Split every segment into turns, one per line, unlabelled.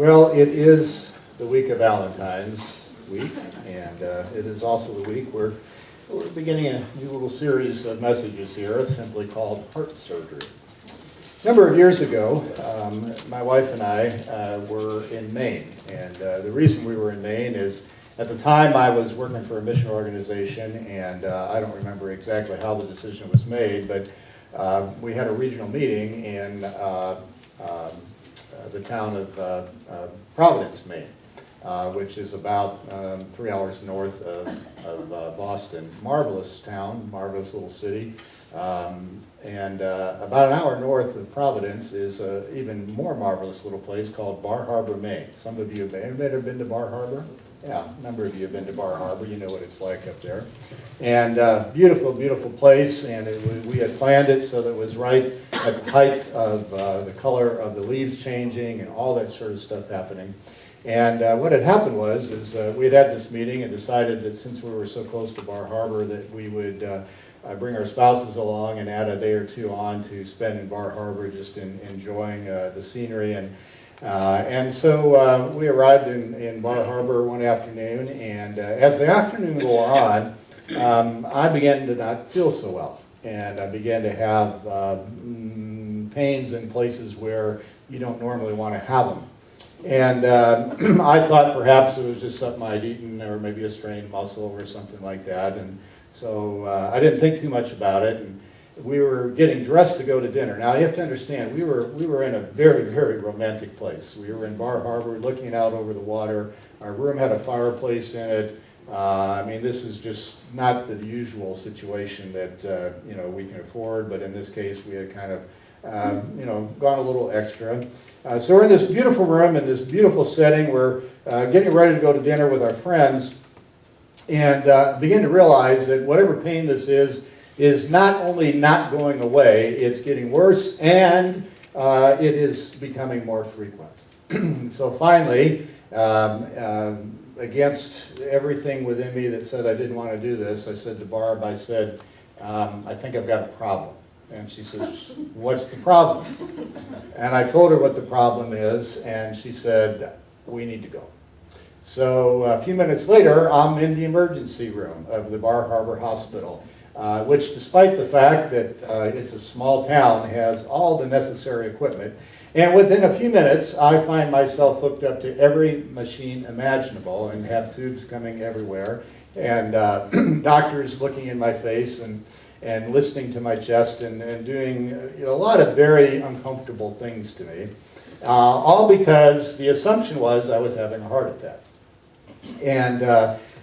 Well, it is the week of Valentine's week, and it is also the week where we're beginning a new little series of messages here, simply called Heart Surgery. A number of years ago, my wife and I were in Maine, and the reason we were in Maine is at the time I was working for a mission organization, and I don't remember exactly how the decision was made, but we had a regional meeting in the town of Providence, Maine, which is about 3 hours north of Boston. Marvelous town, marvelous little city. And about an hour north of Providence is an even more marvelous little place called Bar Harbor, Maine. Some of you have ever been to Bar Harbor? Yeah, a number of you have been to Bar Harbor. You know what it's like up there. And beautiful, beautiful place. And we had planned it so that it was right at the height of the color of the leaves changing and all that sort of stuff happening. And what had happened was we had this meeting and decided that since we were so close to Bar Harbor that we would bring our spouses along and add a day or two on to spend in Bar Harbor, just enjoying the scenery. And so we arrived in Bar Harbor one afternoon, and as the afternoon wore on, I began to not feel so well. And I began to have pains in places where you don't normally want to have them. And I thought perhaps it was just something I'd eaten, or maybe a strained muscle or something like that. And so I didn't think too much about it. And we were getting dressed to go to dinner. Now you have to understand, we were in a very, very romantic place. We were in Bar Harbor, looking out over the water. Our room had a fireplace in it. I mean, this is just not the usual situation that we can afford. But in this case, we had kind of gone a little extra. So we're in this beautiful room in this beautiful setting. We're getting ready to go to dinner with our friends, and begin to realize that whatever pain this is not only not going away, it's getting worse, and it is becoming more frequent. So finally, against everything within me that said I didn't want to do this, I said to Barb, I said, I think I've got a problem. And she says, what's the problem? And I told her what the problem is, and she said, we need to go. So a few minutes later, I'm in the emergency room of the Bar Harbor Hospital, which, despite the fact that it's a small town, has all the necessary equipment. And within a few minutes, I find myself hooked up to every machine imaginable and have tubes coming everywhere, and doctors looking in my face and listening to my chest and doing a lot of very uncomfortable things to me, all because the assumption was I was having a heart attack. And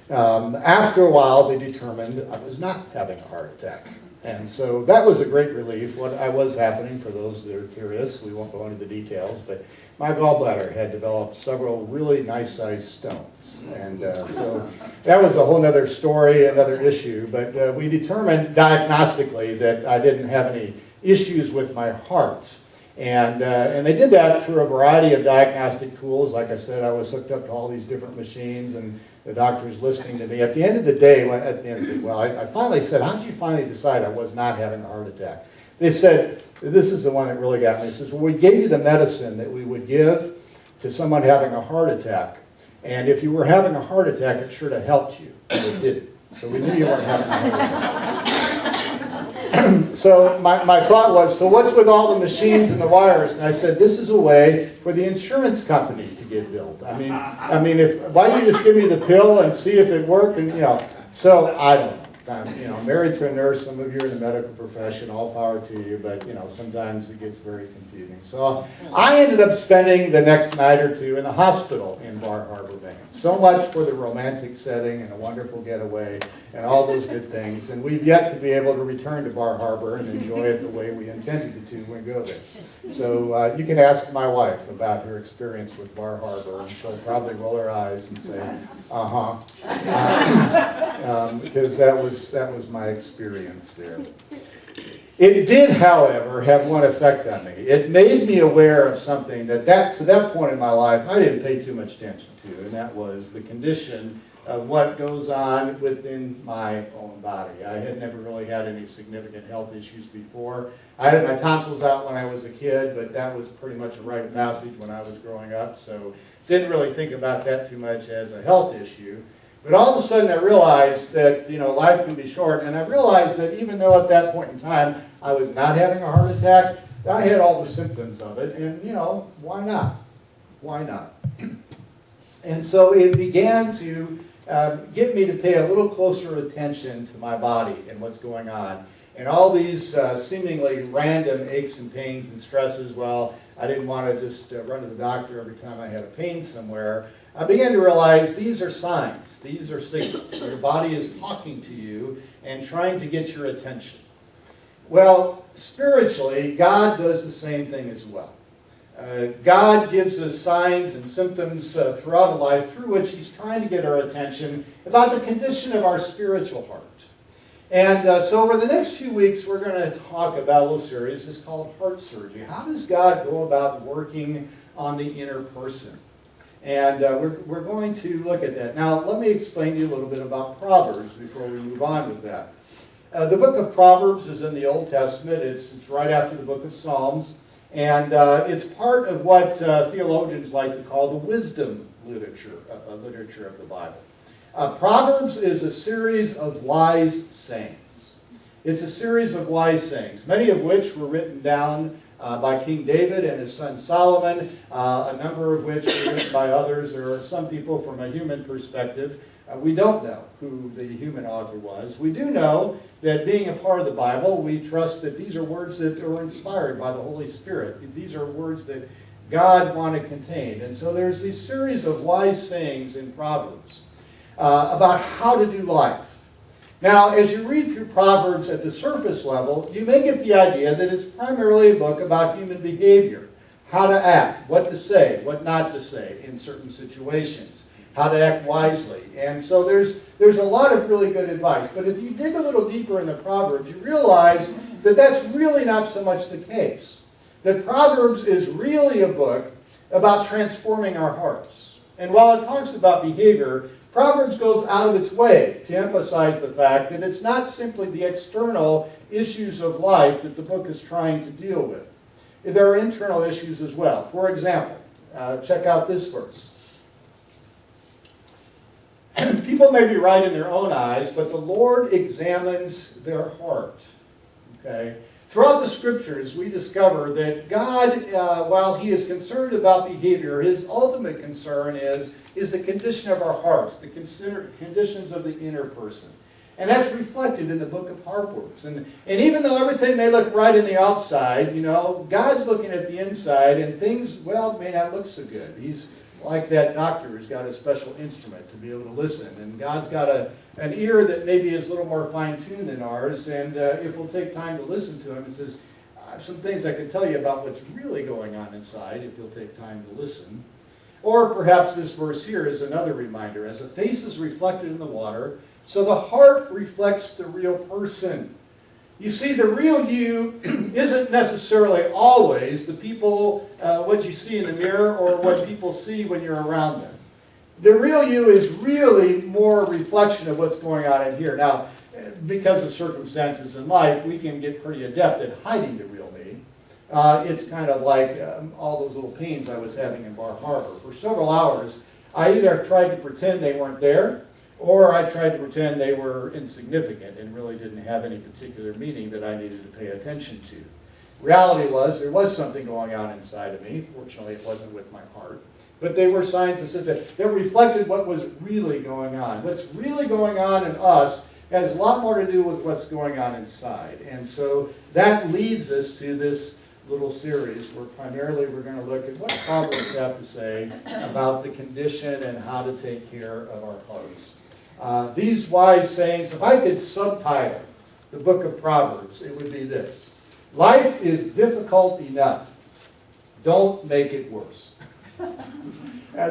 after a while, they determined I was not having a heart attack. And so that was a great relief. What was happening, for those that are curious, we won't go into the details, but my gallbladder had developed several really nice-sized stones. And so that was a whole other story, another issue. But we determined diagnostically that I didn't have any issues with my heart. And they did that through a variety of diagnostic tools. Like I said, I was hooked up to all these different machines, and the doctors listening to me. At the end of the day, I finally said, how did you finally decide I was not having a heart attack? They said, this is the one that really got me. They says, well, we gave you the medicine that we would give to someone having a heart attack. And if you were having a heart attack, it should have helped you. But it didn't. So we knew you weren't having a heart attack. So my thought was, so what's with all the machines and the wires? And I said, this is a way for the insurance company to get billed. I mean, why don't you just give me the pill and see if it worked? And so I don't know. I'm married to a nurse. Some of you are in the medical profession. All power to you, but sometimes it gets very confusing. So I ended up spending the next night or two in the hospital in Bar Harbor, Maine. So much for the romantic setting and a wonderful getaway and all those good things. And we've yet to be able to return to Bar Harbor and enjoy it the way we intended to when we go there. So you can ask my wife about her experience with Bar Harbor, and she'll probably roll her eyes and say, because that was my experience there. It did, however, have one effect on me. It made me aware of something that to that point in my life I didn't pay too much attention to, and that was the condition of what goes on within my own body. I had never really had any significant health issues before. I had my tonsils out when I was a kid, but that was pretty much a rite of passage when I was growing up, so didn't really think about that too much as a health issue. But all of a sudden I realized that, life can be short, and I realized that even though at that point in time I was not having a heart attack, I had all the symptoms of it, and why not? Why not? And so it began to get me to pay a little closer attention to my body and what's going on. And all these seemingly random aches and pains and stresses, well, I didn't want to just run to the doctor every time I had a pain somewhere. I began to realize these are signs, these are signals. Your body is talking to you and trying to get your attention. Well, spiritually, God does the same thing as well. God gives us signs and symptoms throughout a life through which He's trying to get our attention about the condition of our spiritual heart. And so over the next few weeks, we're going to talk about a little series. It's called Heart Surgery. How does God go about working on the inner person? And we're going to look at that. Now, let me explain to you a little bit about Proverbs before we move on with that. The book of Proverbs is in the Old Testament. It's right after the book of Psalms. And it's part of what theologians like to call the wisdom literature of the Bible. Proverbs is a series of wise sayings. It's a series of wise sayings, many of which were written down by King David and his son Solomon, a number of which were written by others. There are some people from a human perspective. We don't know who the human author was. We do know that being a part of the Bible, we trust that these are words that are inspired by the Holy Spirit. These are words that God wanted contained. And so there's these series of wise sayings in Proverbs about how to do life. Now, as you read through Proverbs at the surface level, you may get the idea that it's primarily a book about human behavior, how to act, what to say, what not to say in certain situations, how to act wisely. And so there's a lot of really good advice. But if you dig a little deeper into Proverbs, you realize that that's really not so much the case. That Proverbs is really a book about transforming our hearts. And while it talks about behavior, Proverbs goes out of its way to emphasize the fact that it's not simply the external issues of life that the book is trying to deal with. There are internal issues as well. For example, check out this verse. People may be right in their own eyes, but the Lord examines their heart. Okay? Throughout the Scriptures, we discover that God, while He is concerned about behavior, His ultimate concern is the condition of our hearts, the conditions of the inner person. And that's reflected in the book of Proverbs. And even though everything may look right in the outside, God's looking at the inside, and things, may not look so good. He's like that doctor who's got a special instrument to be able to listen. And God's got an ear that maybe is a little more fine-tuned than ours. And if we'll take time to listen to Him, He says, I have some things I can tell you about what's really going on inside if you'll take time to listen. Or perhaps this verse here is another reminder. As a face is reflected in the water, so the heart reflects the real person. You see, the real you isn't necessarily always the people, what you see in the mirror or what people see when you're around them. The real you is really more a reflection of what's going on in here. Now, because of circumstances in life, we can get pretty adept at hiding the real me. It's kind of like all those little pains I was having in Bar Harbor. For several hours, I either tried to pretend they weren't there, or I tried to pretend they were insignificant and really didn't have any particular meaning that I needed to pay attention to. Reality was, there was something going on inside of me. Fortunately, it wasn't with my heart. But they were signs that said that reflected what was really going on. What's really going on in us has a lot more to do with what's going on inside. And so that leads us to this little series where primarily we're going to look at what Proverbs have to say about the condition and how to take care of our hearts. These wise sayings, if I could subtitle the book of Proverbs, it would be this. Life is difficult enough. Don't make it worse.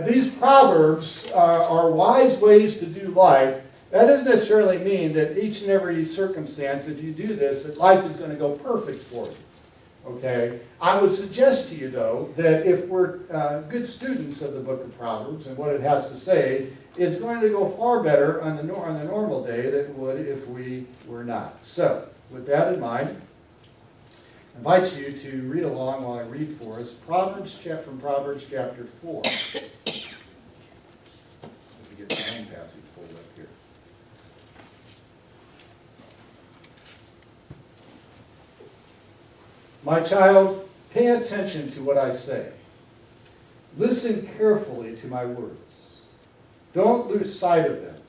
These Proverbs are wise ways to do life. That doesn't necessarily mean that each and every circumstance, if you do this, that life is going to go perfect for you. Okay? I would suggest to you, though, that if we're good students of the book of Proverbs and what it has to say, it's going to go far better on the normal day than it would if we were not. So, with that in mind, I invite you to read along while I read for us from Proverbs chapter 4. Let me get my own passage pulled up here. My child, pay attention to what I say. Listen carefully to my words. Don't lose sight of them.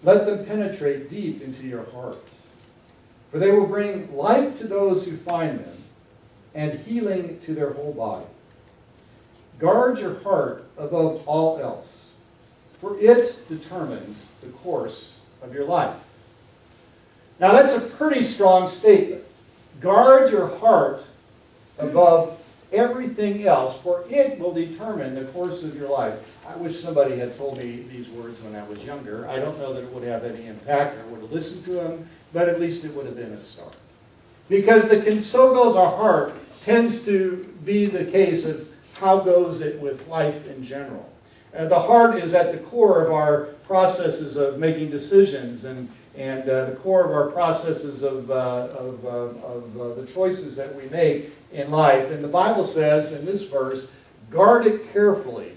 Let them penetrate deep into your heart. For they will bring life to those who find them and healing to their whole body. Guard your heart above all else, for it determines the course of your life. Now that's a pretty strong statement. Guard your heart above everything else, for it will determine the course of your life. I wish somebody had told me these words when I was younger. I don't know that it would have any impact, or I would have listened to them, but at least it would have been a start. Because so goes our heart tends to be the case of how goes it with life in general. The heart is at the core of our processes of making decisions and the core of our processes of the choices that we make in life. And the Bible says in this verse, guard it carefully,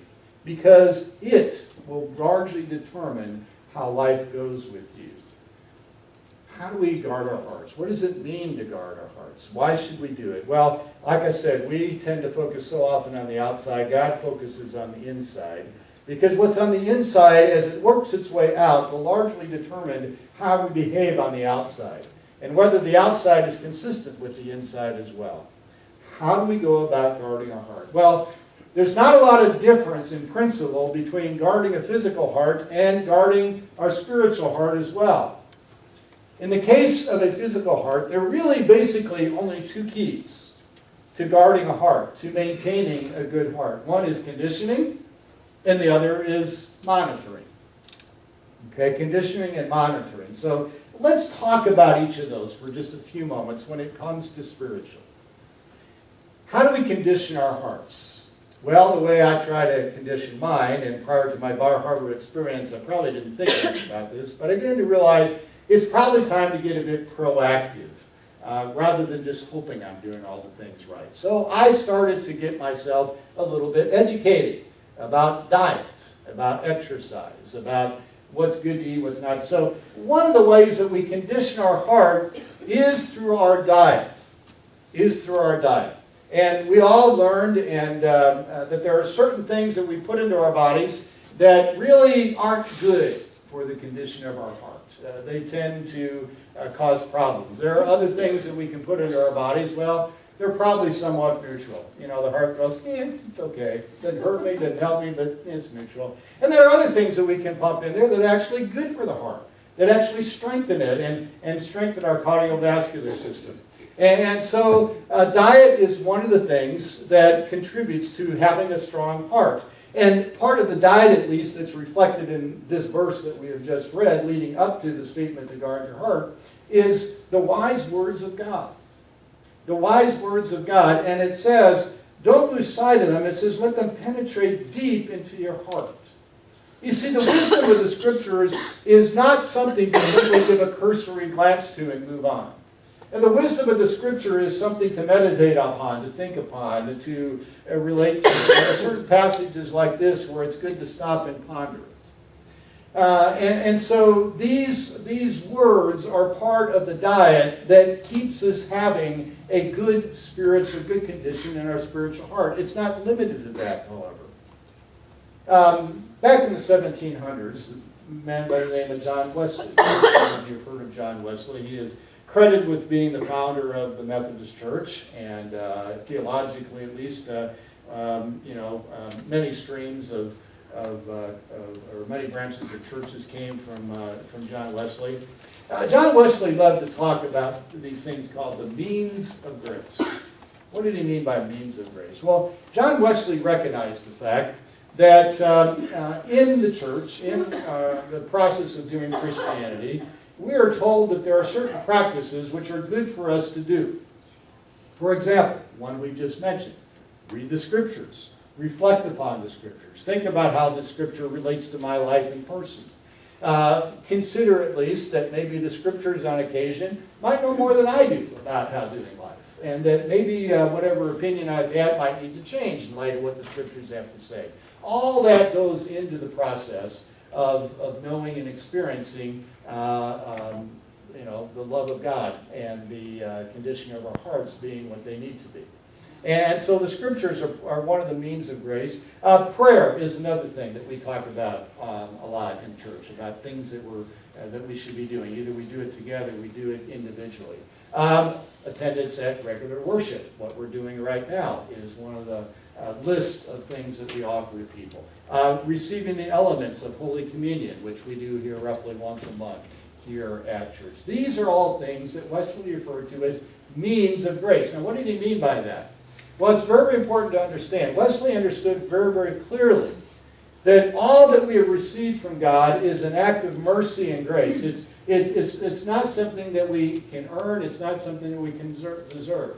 because it will largely determine how life goes with you. How do we guard our hearts? What does it mean to guard our hearts? Why should we do it? Well, like I said, we tend to focus so often on the outside. God focuses on the inside. Because what's on the inside, as it works its way out, will largely determine how we behave on the outside, and whether the outside is consistent with the inside as well. How do we go about guarding our heart? Well, there's not a lot of difference in principle between guarding a physical heart and guarding our spiritual heart as well. In the case of a physical heart, there are really basically only two keys to guarding a heart, to maintaining a good heart. One is conditioning, and the other is monitoring. Okay, conditioning and monitoring. So let's talk about each of those for just a few moments when it comes to spiritual. How do we condition our hearts? Well, the way I try to condition mine, and prior to my Bar Harbor experience, I probably didn't think much about this, but I began to realize it's probably time to get a bit proactive, rather than just hoping I'm doing all the things right. So I started to get myself a little bit educated about diet, about exercise, about what's good to eat, what's not. So one of the ways that we condition our heart is through our diet. And we all learned that there are certain things that we put into our bodies that really aren't good for the condition of our heart. They tend to cause problems. There are other things that we can put into our bodies. Well, they're probably somewhat neutral. You know, the heart goes, it's okay. Doesn't hurt me, doesn't help me, but it's neutral. And there are other things that we can pump in there that are actually good for the heart, that actually strengthen it and strengthen our cardiovascular system. And so diet is one of the things that contributes to having a strong heart. And part of the diet, at least, that's reflected in this verse that we have just read, leading up to the statement to guard your heart, is the wise words of God. The wise words of God. And it says, don't lose sight of them. It says, let them penetrate deep into your heart. You see, the wisdom of the Scriptures is not something to simply give a cursory glance to and move on. And the wisdom of the Scripture is something to meditate upon, to think upon, to relate to. There are certain passages like this where it's good to stop and ponder it. And so these words are part of the diet that keeps us having a good condition in our spiritual heart. It's not limited to that, however. Back in the 1700s, a man by the name of John Wesley. Some of you have heard of John Wesley. He is credited with being the founder of the Methodist Church, and theologically at least, many streams or many branches of churches came from John Wesley. John Wesley loved to talk about these things called the means of grace. What did he mean by means of grace? Well, John Wesley recognized the fact that in the church, in the process of doing Christianity, we are told that there are certain practices which are good for us to do. For example, one we just mentioned, read the Scriptures, reflect upon the Scriptures, think about how the Scripture relates to my life and person. Consider at least that maybe the Scriptures on occasion might know more than I do about how doing life, and that maybe whatever opinion I've had might need to change in light of what the Scriptures have to say. All that goes into the process of knowing and experiencing the love of God and the condition of our hearts being what they need to be. And so the Scriptures are one of the means of grace. Prayer is another thing that we talk about a lot in church, about things that we should be doing. Either we do it together, we do it individually. Attendance at regular worship, what we're doing right now, is one of the list of things that we offer to people. Receiving the elements of Holy Communion, which we do here roughly once a month here at church. These are all things that Wesley referred to as means of grace. Now, what did he mean by that? Well, it's very important to understand. Wesley understood very, very clearly that all that we have received from God is an act of mercy and grace. It's not something that we can earn. It's not something that we can deserve.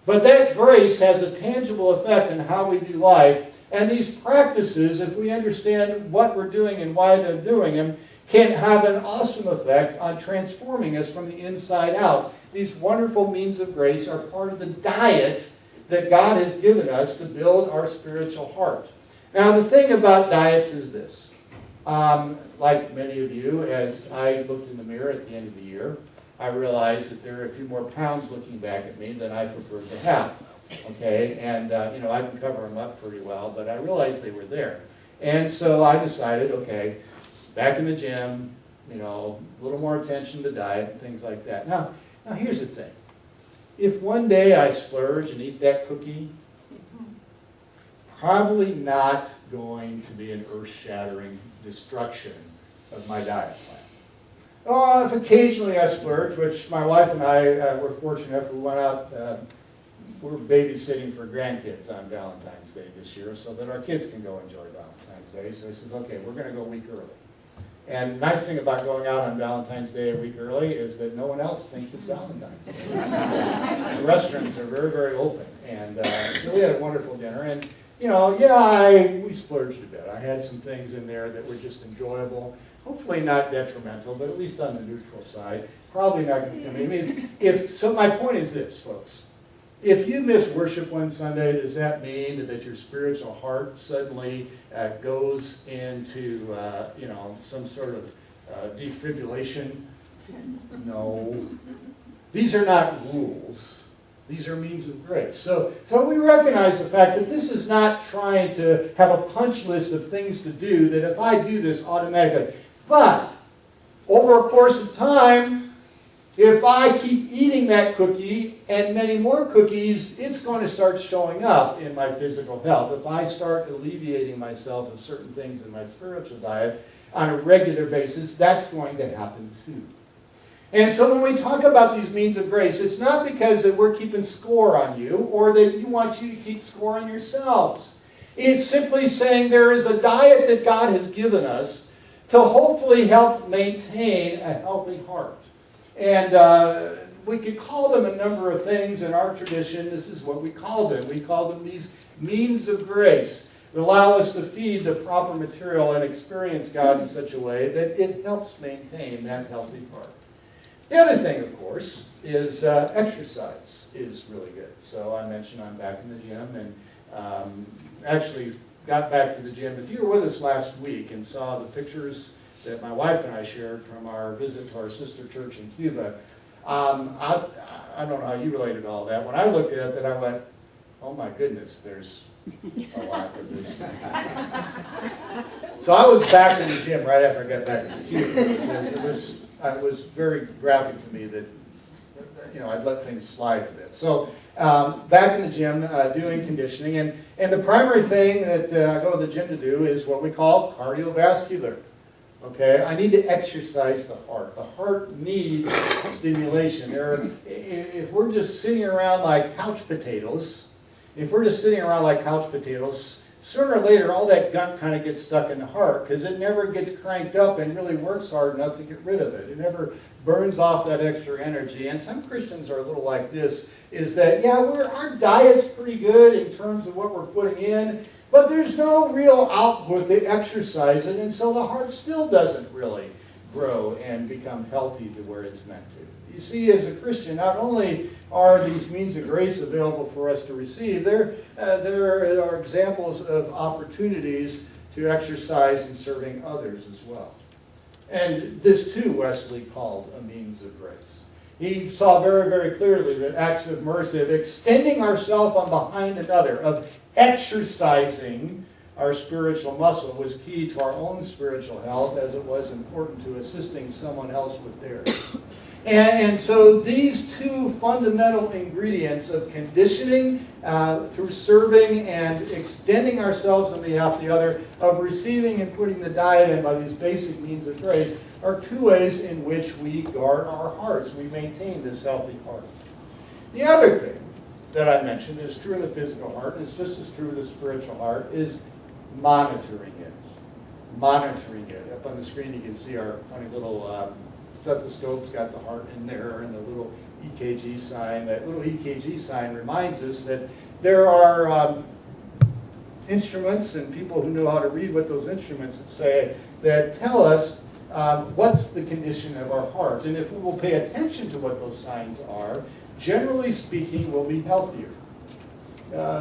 But that grace has a tangible effect on how we do life. And these practices, if we understand what we're doing and why they're doing them, can have an awesome effect on transforming us from the inside out. These wonderful means of grace are part of the diet that God has given us to build our spiritual heart. Now, the thing about diets is this. Like many of you, as I looked in the mirror at the end of the year, I realized that there are a few more pounds looking back at me than I preferred to have. Okay, and I can cover them up pretty well, but I realized they were there. And so I decided, okay, back in the gym, a little more attention to diet and things like that. Now here's the thing. If one day I splurge and eat that cookie, probably not going to be an earth-shattering destruction of my diet plan. Oh, if occasionally I splurge, which my wife and I were fortunate enough, we went out, we were babysitting for grandkids on Valentine's Day this year so that our kids can go enjoy Valentine's Day. So I says, okay, we're going to go a week early. And the nice thing about going out on Valentine's Day a week early is that no one else thinks it's Valentine's Day. So the restaurants are very, very open. And so we had a wonderful dinner. And, we splurged a bit. I had some things in there that were just enjoyable. Hopefully not detrimental, but at least on the neutral side. Probably not going to, so my point is this, folks. If you miss worship one Sunday, does that mean that your spiritual heart suddenly goes into, some sort of defibrillation? No. These are not rules. These are means of grace. So we recognize the fact that this is not trying to have a punch list of things to do, that if I do this automatically. But over a course of time, if I keep eating that cookie and many more cookies, it's going to start showing up in my physical health. If I start alleviating myself of certain things in my spiritual diet on a regular basis, that's going to happen too. And so when we talk about these means of grace, it's not because that we're keeping score on you or that you want you to keep score on yourselves. It's simply saying there is a diet that God has given us to hopefully help maintain a healthy heart. And we could call them a number of things in our tradition. This is what we call them. We call them these means of grace that allow us to feed the proper material and experience God in such a way that it helps maintain that healthy heart. The other thing, of course, is exercise is really good. So I mentioned I'm back in the gym and actually got back to the gym. If you were with us last week and saw the pictures that my wife and I shared from our visit to our sister church in Cuba, I don't know how you related to all that. When I looked at that, I went, oh my goodness, there's a lot of this. So I was back in the gym right after I got back to Cuba, because it was very graphic to me that I'd let things slide a bit. So back in the gym doing conditioning, and the primary thing that I go to the gym to do is what we call cardiovascular. Okay, I need to exercise the heart. The heart needs stimulation. If we're just sitting around like couch potatoes, sooner or later all that gunk kind of gets stuck in the heart because it never gets cranked up and really works hard enough to get rid of it. It never burns off that extra energy. And some Christians are a little like this. is that, yeah, our diet's pretty good in terms of what we're putting in, but there's no real output to exercise it, and so the heart still doesn't really grow and become healthy to where it's meant to. You see, as a Christian, not only are these means of grace available for us to receive, there are examples of opportunities to exercise in serving others as well. And this too Wesley called a means of grace. He saw very, very clearly that acts of mercy, of extending ourselves on behind another, of exercising our spiritual muscle was key to our own spiritual health, as it was important to assisting someone else with theirs. And so these two fundamental ingredients of conditioning through serving and extending ourselves on behalf of the other, of receiving and putting the diet in by these basic means of grace, are two ways in which we guard our hearts. We maintain this healthy heart. The other thing that I mentioned is true of the physical heart, and it's just as true of the spiritual heart, is monitoring it. Monitoring it. Up on the screen you can see our funny little stethoscope's got the heart in there and the little EKG sign. That little EKG sign reminds us that there are instruments and people who know how to read what those instruments say that tell us what's the condition of our heart. And if we will pay attention to what those signs are, generally speaking, we'll be healthier.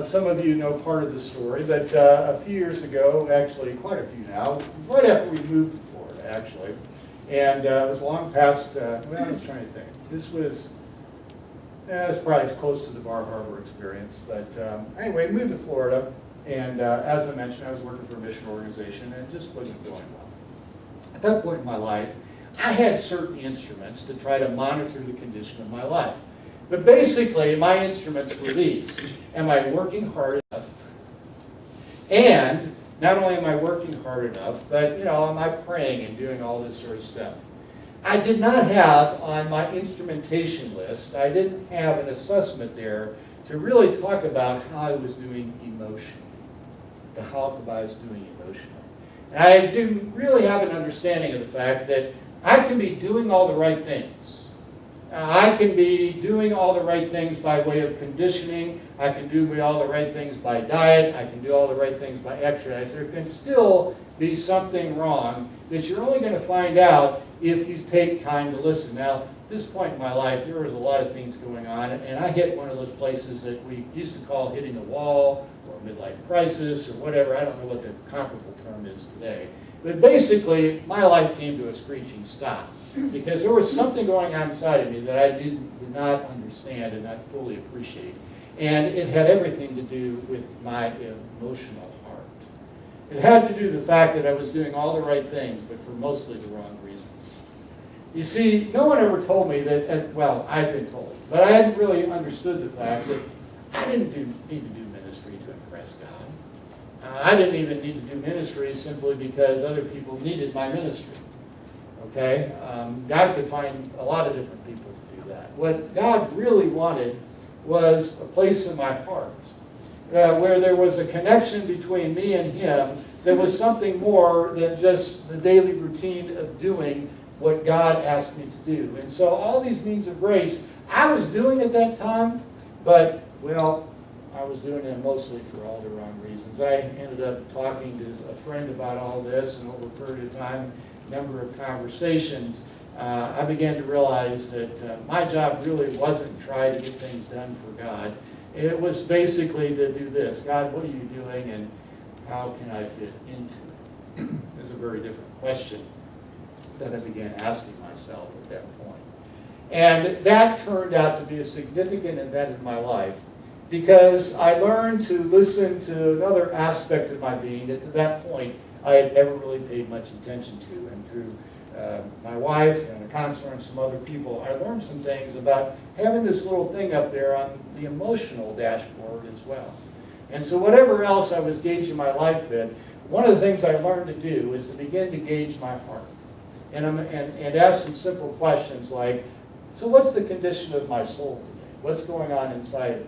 Some of you know part of the story, but a few years ago, actually quite a few now, right after we moved to Florida, actually, and it was long past, well, I was trying to think. This was, it was probably close to the Bar Harbor experience, but anyway, moved to Florida, and as I mentioned, I was working for a mission organization, and it just wasn't going well. At that point in my life, I had certain instruments to try to monitor the condition of my life. But basically, my instruments were these. Am I working hard enough? And not only am I working hard enough, but, you know, am I praying and doing all this sort of stuff? I did not have on my instrumentation list, I didn't have an assessment there to really talk about how I was doing emotionally. How I was doing emotionally. And I do really have an understanding of the fact that I can be doing all the right things. I can be doing all the right things by way of conditioning. I can do all the right things by diet. I can do all the right things by exercise. There can still be something wrong that you're only going to find out if you take time to listen. Now, at this point in my life, there was a lot of things going on, and I hit one of those places that we used to call hitting a wall or midlife crisis or whatever. I don't know what the comparable term is today. But basically, my life came to a screeching stop because there was something going on inside of me that I did not understand and not fully appreciate. And it had everything to do with my emotional heart. It had to do with the fact that I was doing all the right things, but for mostly the wrong reasons. You see, no one ever told me that, well, I've been told, but I hadn't really understood the fact that I didn't need to do ministry to impress God. I didn't even need to do ministry simply because other people needed my ministry. Okay? God could find a lot of different people to do that. What God really wanted was a place in my heart where there was a connection between me and Him that was something more than just the daily routine of doing what God asked me to do. And so all these means of grace, I was doing at that time, but, well, I was doing it mostly for all the wrong reasons. I ended up talking to a friend about all this, and over a period of time, a number of conversations, I began to realize that my job really wasn't trying to get things done for God. It was basically to do this. God, what are you doing, and how can I fit into it? It's a very different question that I began asking myself at that point. And that turned out to be a significant event in my life, because I learned to listen to another aspect of my being that to that point I had never really paid much attention to. And through my wife and a counselor and some other people, I learned some things about having this little thing up there on the emotional dashboard as well. And so whatever else I was gauging my life with, one of the things I learned to do is to begin to gauge my heart. And ask some simple questions like, so what's the condition of my soul today? What's going on inside of me?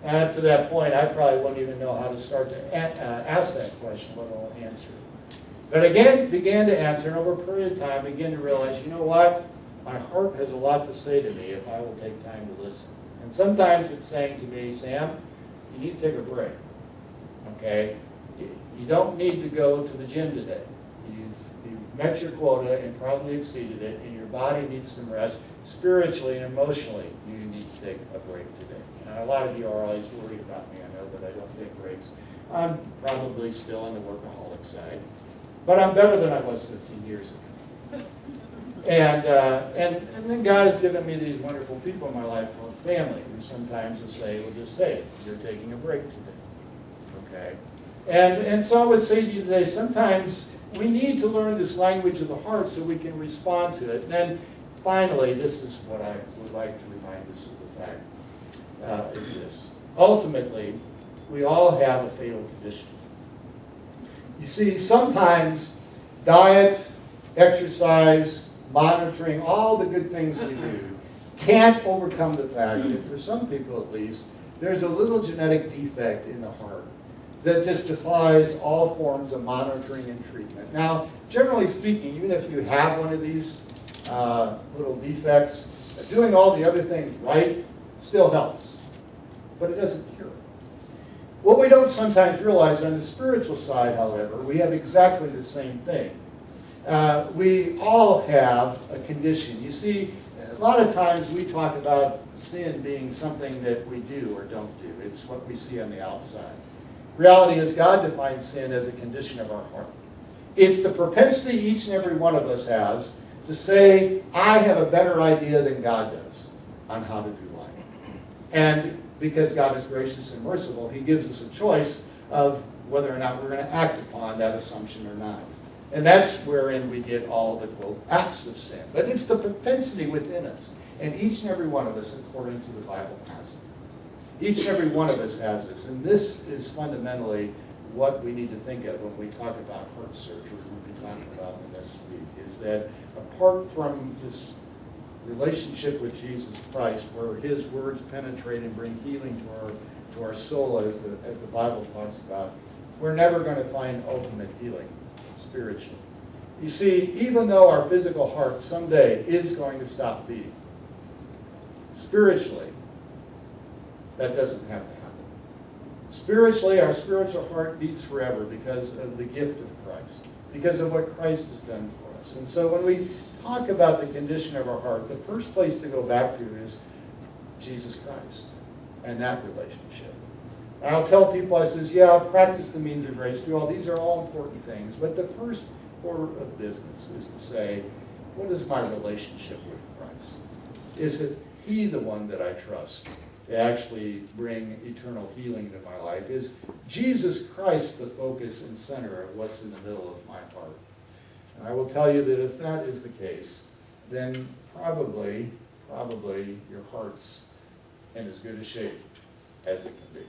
And up to that point, I probably wouldn't even know how to start to ask that question, let alone answer it. But again, began to answer, and over a period of time, began to realize, you know what? My heart has a lot to say to me if I will take time to listen.
And sometimes it's saying to me, Sam, you need to take a break, okay? You don't need to go to the gym today. You've met your quota and probably exceeded it, and your body needs some rest. Spiritually and emotionally, you need to take a break today. Now, a lot of you are always worried about me. I know that I don't take breaks. I'm probably still on the workaholic side, but I'm better than I was 15 years ago. And then God has given me these wonderful people in my life called family, who sometimes will say, well, just say, you're taking a break today, okay? And so I would say to you today, sometimes we need to learn this language of the heart so we can respond to it. And then finally, this is what I would like to remind us of the fact, is this. Ultimately, we all have a fatal condition. You see, sometimes diet, exercise, monitoring, all the good things we do can't overcome the fact that for some people at least, there's a little genetic defect in the heart that just defies all forms of monitoring and treatment. Now, generally speaking, even if you have one of these little defects, doing all the other things right still helps, but it doesn't cure it. What we don't sometimes realize on the spiritual side, however, we have exactly the same thing. We all have a condition. You see, a lot of times we talk about sin being something that we do or don't do. It's what we see on the outside. Reality is God defines sin as a condition of our heart. It's the propensity each and every one of us has to say, I have a better idea than God does on how to do life. And because God is gracious and merciful, he gives us a choice of whether or not we're going to act upon that assumption or not. And that's wherein we get all the, quote, acts of sin. But it's the propensity within us. And each and every one of us, according to the Bible, has it. Each and every one of us has this. And this is fundamentally what we need to think of when we talk about heart surgery, when we talk about the next week, is that apart from this relationship with Jesus Christ, where his words penetrate and bring healing to our soul, as the Bible talks about, we're never going to find ultimate healing spiritually. You see, even though our physical heart someday is going to stop beating, spiritually, that doesn't have to happen. Spiritually, our spiritual heart beats forever because of the gift of Christ, because of what Christ has done for us. And so when we talk about the condition of our heart, the first place to go back to is Jesus Christ and that relationship. And I'll tell people, I says, yeah, practice the means of grace, do all, these are all important things, but the first order of business is to say, what is my relationship with Christ? Is it he the one that I trust to actually bring eternal healing to my life? Is Jesus Christ the focus and center of what's in the middle of my heart? And I will tell you that if that is the case, then probably your heart's in as good a shape as it can be.